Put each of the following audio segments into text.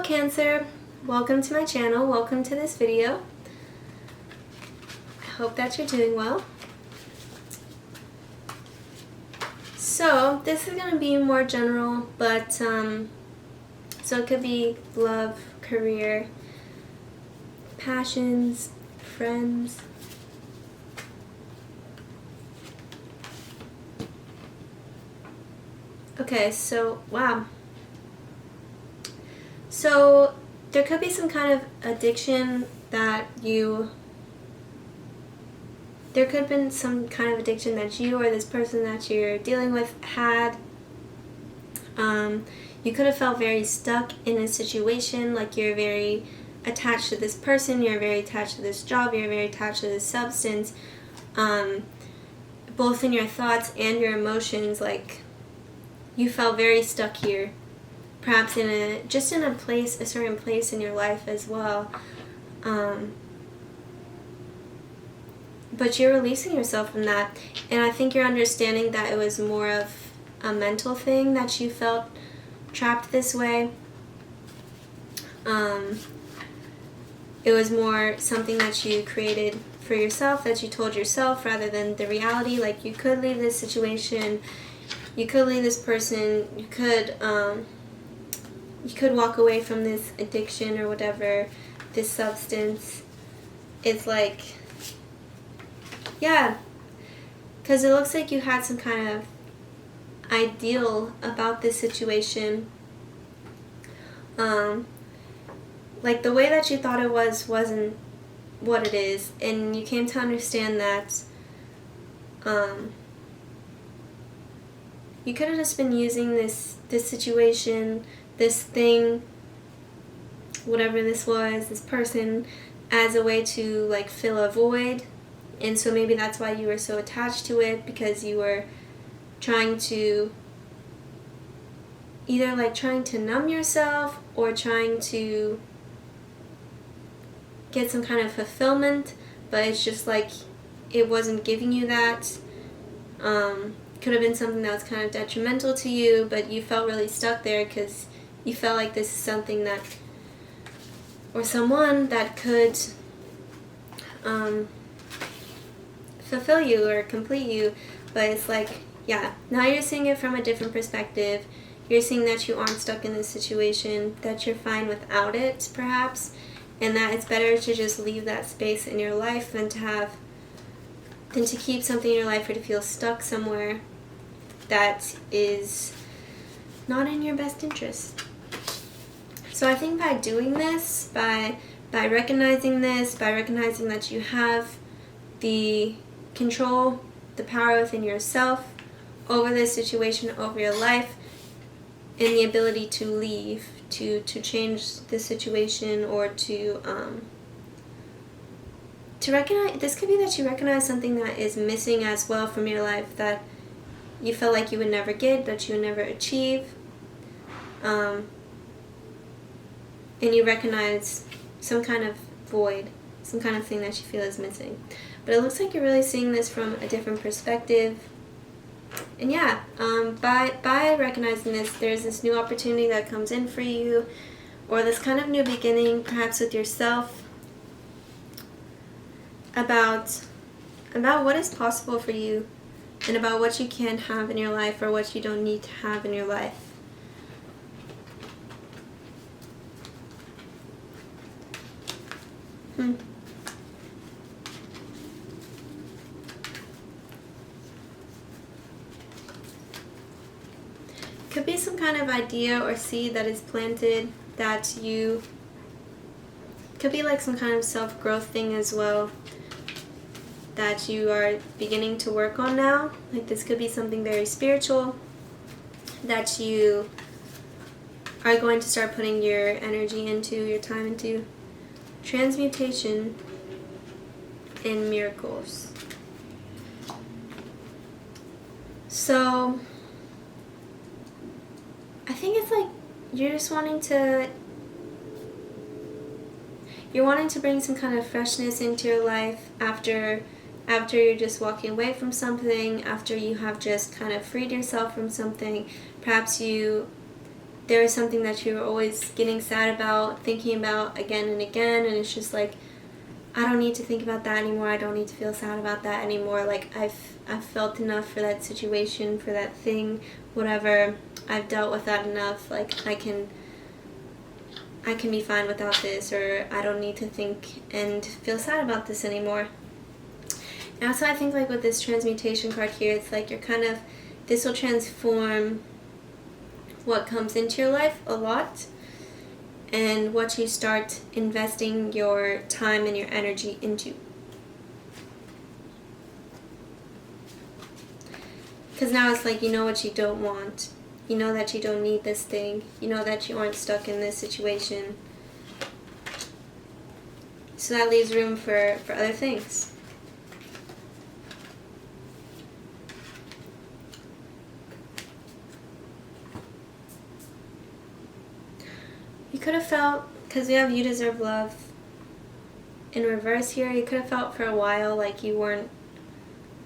Cancer, welcome to my channel, welcome to this video. I hope that you're doing well. So this is going to be more general, but so it could be love, career, passions, friends. Okay, so wow. So there could be some kind of addiction that there could have been some kind of addiction that you or this person that you're dealing with had. You could have felt very stuck in a situation, like you're very attached to this person, you're very attached to this job, you're very attached to this substance, both in your thoughts and your emotions. Like you felt very stuck here. Perhaps in a certain place in your life as well. But you're releasing yourself from that. And I think you're understanding that it was more of a mental thing that you felt trapped this way. It was more something that you created for yourself, that you told yourself, rather than the reality. Like you could leave this situation, you could leave this person, you could walk away from this addiction or whatever, this substance. It's like, yeah, because it looks like you had some kind of ideal about this situation. Like the way that you thought it wasn't what it is, and you came to understand that you could have just been using this situation, this thing, whatever this was, this person, as a way to like fill a void. And so maybe that's why you were so attached to it, because you were trying to numb yourself or trying to get some kind of fulfillment, but it's just like it wasn't giving you that. Could have been something that was kind of detrimental to you, but you felt really stuck there because you felt like this is something that, or someone that could fulfill you or complete you. But it's like, yeah, now you're seeing it from a different perspective. You're seeing that you aren't stuck in this situation, that you're fine without it, perhaps, and that it's better to just leave that space in your life than to keep something in your life or to feel stuck somewhere that is not in your best interest. So I think by doing this, by recognizing this, by recognizing that you have the control, the power within yourself over this situation, over your life, and the ability to leave, to change the situation, or to recognize, this could be that you recognize something that is missing as well from your life that you felt like you would never get, that you would never achieve. And you recognize some kind of void, some kind of thing that you feel is missing. But it looks like you're really seeing this from a different perspective. And yeah, by recognizing this, there's this new opportunity that comes in for you, or this kind of new beginning, perhaps with yourself, about what is possible for you, and about what you can have in your life or what you don't need to have in your life. Could be some kind of idea or seed that is planted that could be like some kind of self-growth thing as well that you are beginning to work on now. Like this could be something very spiritual that you are going to start putting your energy into, your time into. Transmutation and miracles. So I think it's like you're wanting to bring some kind of freshness into your life after you're just walking away from something, after you have just kind of freed yourself from something. Perhaps you there is something that you're always getting sad about, thinking about again and again, and it's just like, I don't need to think about that anymore. I don't need to feel sad about that anymore. Like, I've felt enough for that situation, for that thing, whatever. I've dealt with that enough. Like, I can be fine without this, or I don't need to think and feel sad about this anymore. And also, I think, like, with this transmutation card here, it's like this will transform what comes into your life a lot, and what you start investing your time and your energy into. Because now it's like, you know what you don't want. You know that you don't need this thing. You know that you aren't stuck in this situation. So that leaves room for other things. You could have felt, because we have you deserve love in reverse here, you could have felt for a while like you weren't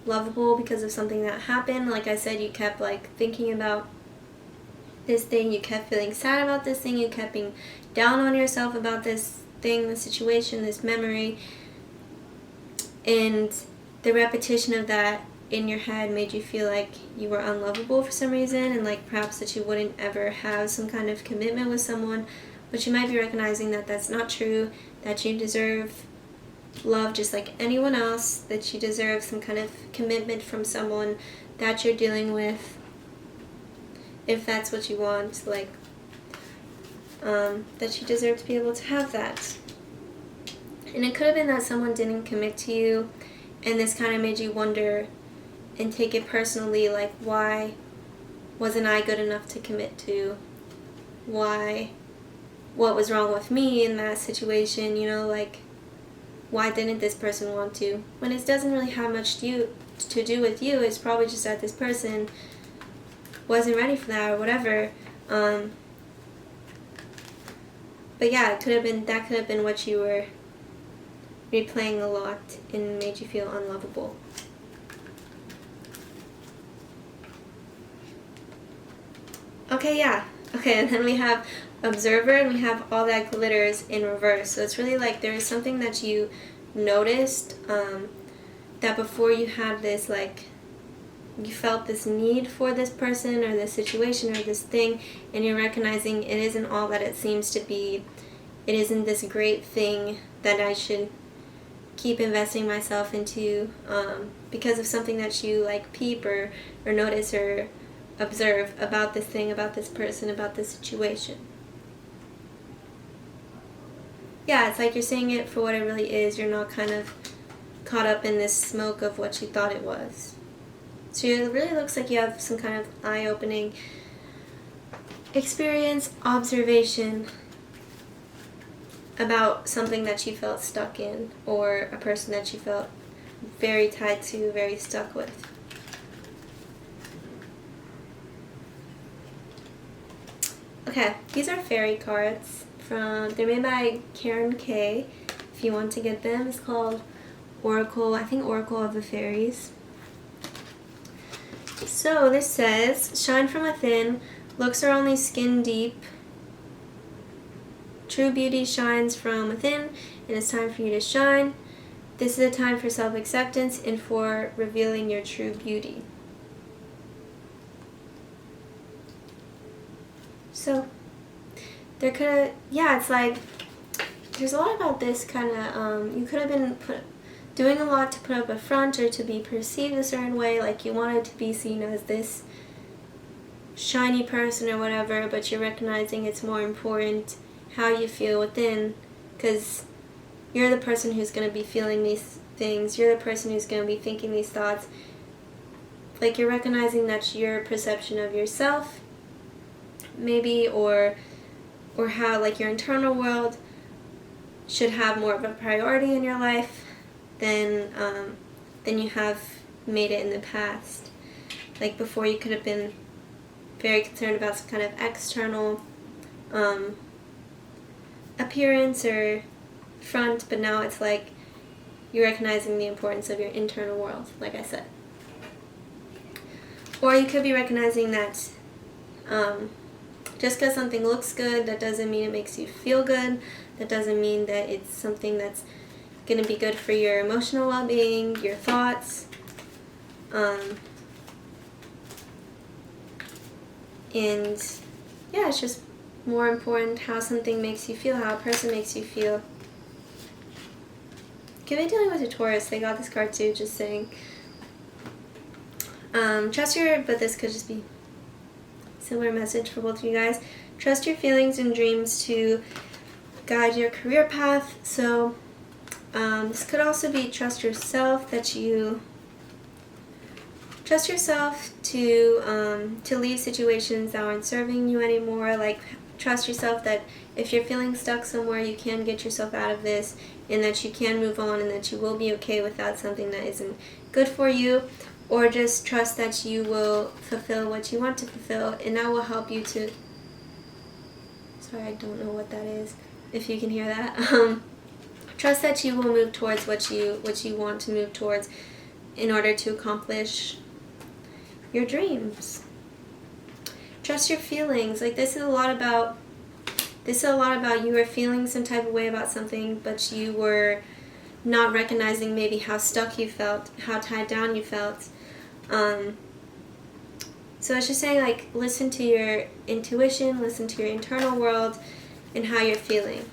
lovable because of something that happened. Like I said, you kept like thinking about this thing, you kept feeling sad about this thing, you kept being down on yourself about this thing, this situation, this memory, and the repetition of that in your head made you feel like you were unlovable for some reason, and like perhaps that you wouldn't ever have some kind of commitment with someone. But you might be recognizing that that's not true, that you deserve love just like anyone else, that you deserve some kind of commitment from someone that you're dealing with, if that's what you want, like, that you deserve to be able to have that. And it could have been that someone didn't commit to you, and this kind of made you wonder and take it personally, like, why wasn't I good enough to commit to? What was wrong with me in that situation, you know, like, why didn't this person want to? When it doesn't really have much to do with you, it's probably just that this person wasn't ready for that or whatever. But yeah, that could have been what you were replaying a lot and made you feel unlovable. Okay, yeah. Okay, and then we have Observer, and we have All That Glitters in reverse. So it's really like there is something that you noticed, that before you had this, like, you felt this need for this person or this situation or this thing, and you're recognizing it isn't all that it seems to be. It isn't this great thing that I should keep investing myself into, because of something that you like peep or notice or observe about this thing, about this person, about this situation. Yeah, it's like you're seeing it for what it really is. You're not kind of caught up in this smoke of what you thought it was. So it really looks like you have some kind of eye-opening experience, observation about something that you felt stuck in, or a person that you felt very tied to, very stuck with. Okay, these are fairy cards. They're made by Karen K. If you want to get them, it's called Oracle, I think Oracle of the Fairies. So this says, shine from within, looks are only skin deep. True beauty shines from within, and it's time for you to shine. This is a time for self-acceptance and for revealing your true beauty. So there it's like, there's a lot about this kind of, you could have been doing a lot to put up a front or to be perceived a certain way, like you wanted to be seen as this shiny person or whatever, but you're recognizing it's more important how you feel within, because you're the person who's going to be feeling these things, you're the person who's going to be thinking these thoughts. Like you're recognizing that your perception of yourself, maybe, or how like your internal world should have more of a priority in your life than you have made it in the past. Like before, you could have been very concerned about some kind of external appearance or front, but now it's like you're recognizing the importance of your internal world, like I said. Or you could be recognizing that Just because something looks good, that doesn't mean it makes you feel good. That doesn't mean that it's something that's going to be good for your emotional well-being, your thoughts. And yeah, it's just more important how something makes you feel, how a person makes you feel. Could be dealing with a Taurus. They got this card too, just saying. But this could just be a similar message for both of you guys. Trust your feelings and dreams to guide your career path. So this could also be trust yourself, trust yourself to leave situations that aren't serving you anymore. Like, trust yourself that if you're feeling stuck somewhere, you can get yourself out of this, and that you can move on, and that you will be okay without something that isn't good for you. Or just trust that you will fulfill what you want to fulfill, and that will help you to... Sorry, I don't know what that is, if you can hear that. Trust that you will move towards what you want to move towards in order to accomplish your dreams. Trust your feelings. Like, this is a lot about you were feeling some type of way about something, but you were not recognizing maybe how stuck you felt, how tied down you felt. So it's just saying, like, listen to your intuition, listen to your internal world, and how you're feeling.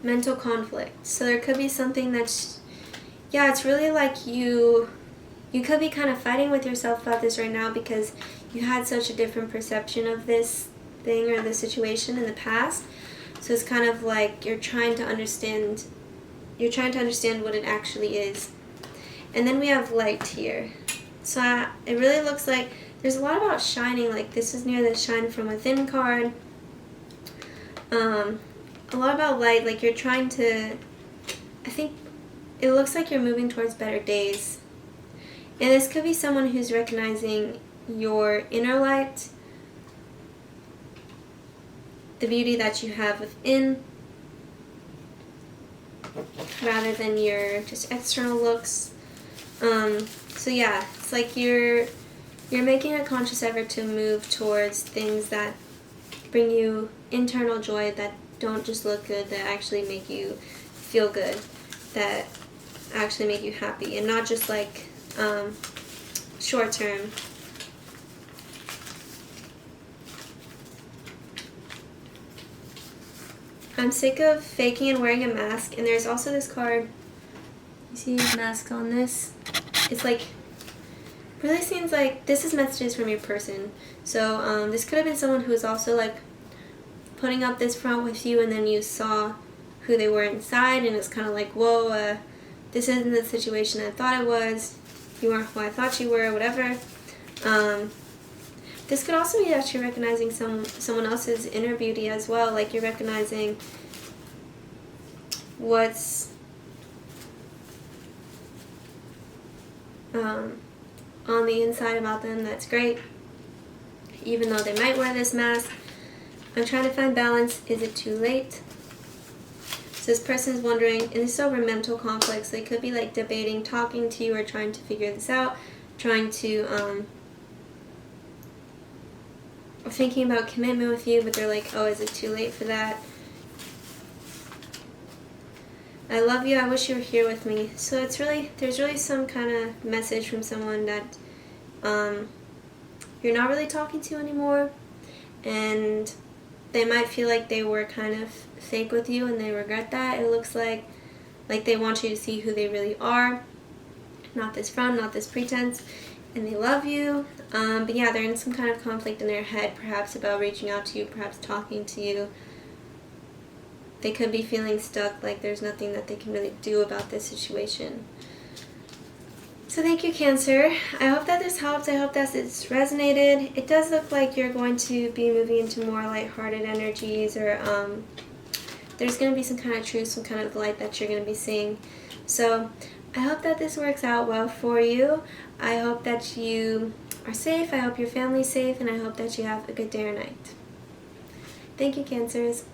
Mental conflict. So there could be something that's, yeah, it's really like you could be kind of fighting with yourself about this right now because you had such a different perception of this thing or the situation in the past. So it's kind of like you're trying to understand what it actually is. And then we have light here. So it really looks like there's a lot about shining. Like, this is near the Shine From Within card. A lot about light. Like, you're trying to, I think it looks like you're moving towards better days. And this could be someone who's recognizing your inner light, the beauty that you have within, rather than your just external looks. So yeah, it's like you're making a conscious effort to move towards things that bring you internal joy, that don't just look good, that actually make you feel good, that actually make you happy, and not just like short term. I'm sick of faking and wearing a mask. And there's also this card. You see mask on this? It's like, really seems like this is messages from your person. So this could have been someone who was also like putting up this front with you, and then you saw who they were inside, and it's kind of like, whoa, this isn't the situation I thought it was. You aren't who I thought you were, whatever. This could also be that you're recognizing someone else's inner beauty as well. Like, you're recognizing what's on the inside about them that's great, even though they might wear this mask. I'm trying to find balance. Is it too late? So this person's wondering, and this is over mental conflicts. They could be like debating, talking to you, or trying to figure this out, trying to or thinking about commitment with you, but they're like, oh, is it too late for that? I love you, I wish you were here with me. So it's really, there's really some kind of message from someone that you're not really talking to anymore, and they might feel like they were kind of fake with you, and they regret that. It looks like they want you to see who they really are, not this front, not this pretense, and they love you. But yeah, they're in some kind of conflict in their head, perhaps about reaching out to you, perhaps talking to you. They could be feeling stuck, like there's nothing that they can really do about this situation. So thank you, Cancer. I hope that this helped. I hope that it's resonated. It does look like you're going to be moving into more lighthearted energies, or there's going to be some kind of truth, some kind of light that you're going to be seeing. So I hope that this works out well for you. I hope that you are safe. I hope your family's safe, and I hope that you have a good day or night. Thank you, Cancers.